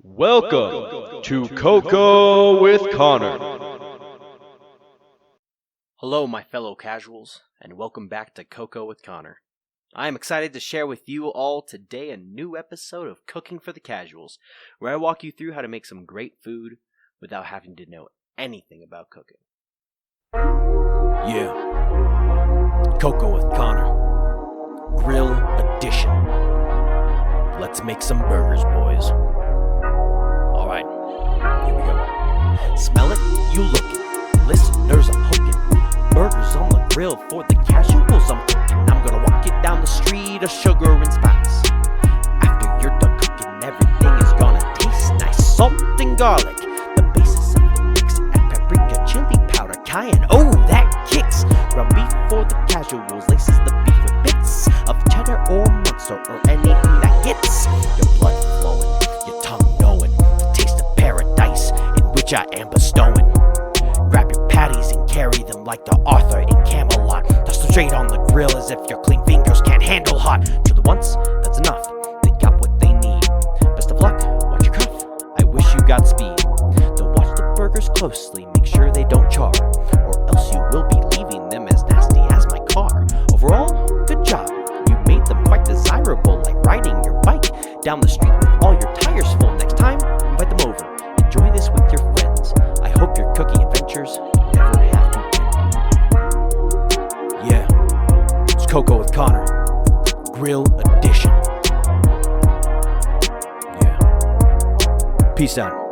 Welcome to Coco with Connor. Hello, my fellow casuals, and welcome back to Coco with Connor. I am excited to share with you all today a new episode of Cooking for the Casuals, where I walk you through how to make some great food without having to know anything about cooking. Yeah. Coco with Connor. Grill edition. Let's make some burgers, boys. Alright, here we go. Smell it, you look it. Listeners, I'm hooking. Burgers on the grill for the casuals, I'm cooking. I'm gonna walk it down the street of sugar and spice. After you're done cooking, everything is gonna taste nice. Salt and garlic, the basis of the mix. Add paprika, chili powder, cayenne, oh, that kicks. Ground beef for the casuals, laces the beef with bits of cheddar or mozzarella or anything that hits. Your blood flowing, your tongue knowing the taste of paradise in which I am bestowing. Grab your patties and carry them like the Arthur in Camelot. Toss them straight on the grill as if your clean fingers can't handle hot. Chill it once, that's enough. They got what they need. Best of luck, watch your cuff. I wish you got speed. Though watch the burgers closely, make sure they don't char, or else you will be leaving them as nasty as my car. Overall, good job. You made them quite desirable, like riding your bike down the street with all your tires full. Next time, invite them over. Enjoy this with your friends. I hope your cooking adventures never have to end. Yeah, it's Coco with Connor. Grill edition. Yeah. Peace out.